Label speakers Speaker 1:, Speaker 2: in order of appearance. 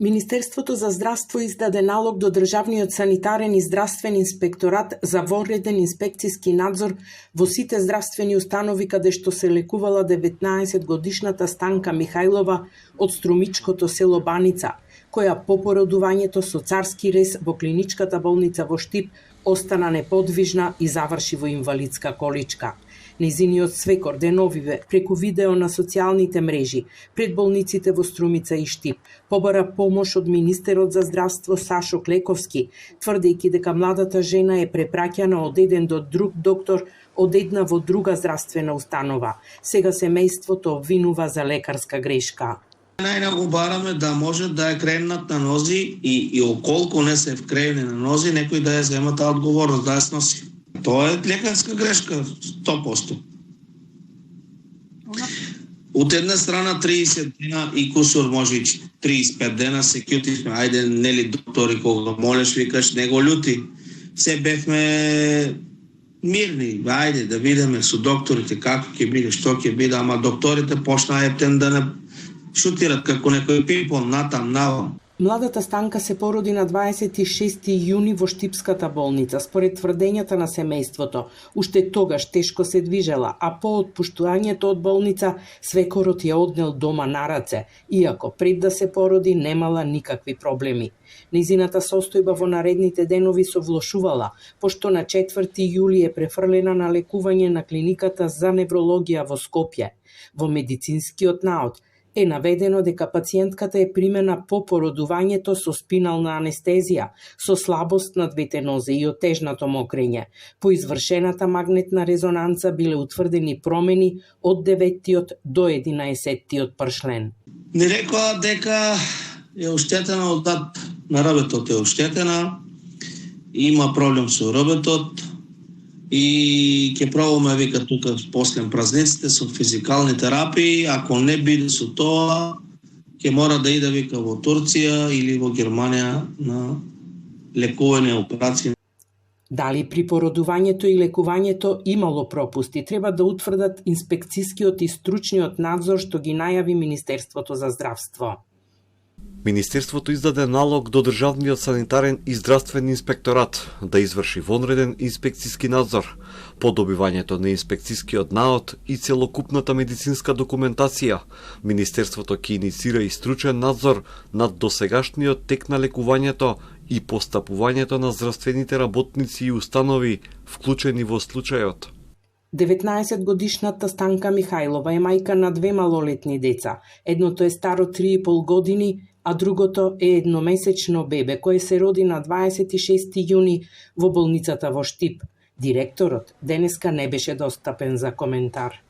Speaker 1: Министерството за здравство издаде налог до Државниот санитарен и здравствен инспекторат за вореден инспекциски надзор во сите здравствени установи каде што се лекувала 19-годишната Станка Михајлова од струмичкото село Баница, која по породувањето со царски рез во клиничката болница во Штип остана неподвижна и заврши во инвалидска количка. Нејзиниот свекор деновиве преку видео на социјалните мрежи пред болниците во Струмица и Штип побара помош од министерот за здравство Сашо Клековски, тврдејќи дека младата жена е препраќана од еден до друг доктор од една во друга здравствена установа. Сега семејството обвинува за лекарска грешка.
Speaker 2: Најнаго бараме да може да е кренат на нози и околку не се вкрени на нози, некој да ја зема таа одговорност, да ја сноси. Тоа е лекарска грешка, 100%. Од една страна 30 дена и кусор, може и 35 дена се кјутивме, ајде, нели доктори, кога молеш, викаш, не го љути. Се бевме мирни, ајде да видиме со докторите како ќе биде, што ќе биде, ама докторите почнаа ептен да не шутират како некој пинпон натам навам.
Speaker 1: Младата Станка се породи на 26 јуни во Штипската болница, според тврдењата на семејството. Уште тогаш тешко се движела, а по отпуштувањето од болница свекорот ја однел дома на раце, иако пред да се породи немала никакви проблеми. Нејзината состојба во наредните денови се влошувала, пошто на 4 јули е префрлена на лекување на клиниката за неврологија во Скопје. Во медицинскиот наод е наведено дека пациентката е примена по породувањето со спинална анестезија, со слабост на двете нозе и отежнато мокрење. По извршената магнетна резонанца биле утврдени промени од 9-тиот до 11-тиот пршлен.
Speaker 2: Не рекоа дека е оштетена од на работот, е оштетена, има проблем со работот, и ќе пробаме, вика, тука после празниците со физикални терапии, ако не биде со тоа, ќе мора да иде, вика, во Турција или во Германија на лекување, операција.
Speaker 1: Дали при породувањето и лекувањето имало пропусти, треба да утврдат инспекцискиот и стручниот надзор што ги најави Министерството за здравство.
Speaker 3: Министерството издаде налог до Државниот санитарен и здравствен инспекторат да изврши вонреден инспекциски надзор по добивањето на инспекцискиот наод и целокупната медицинска документација. Министерството ќе иницира и стручен надзор над досегашниот тек на лекувањето и постапувањето на здравствените работници и установи вклучени во случајот.
Speaker 1: 19-годишната Станка Михајлова е мајка на 2 малолетни деца. Едното е старо 3,5 години, а другото е едномесечно бебе, кое се роди на 26 јуни во болницата во Штип. Директорот денеска не беше достапен за коментар.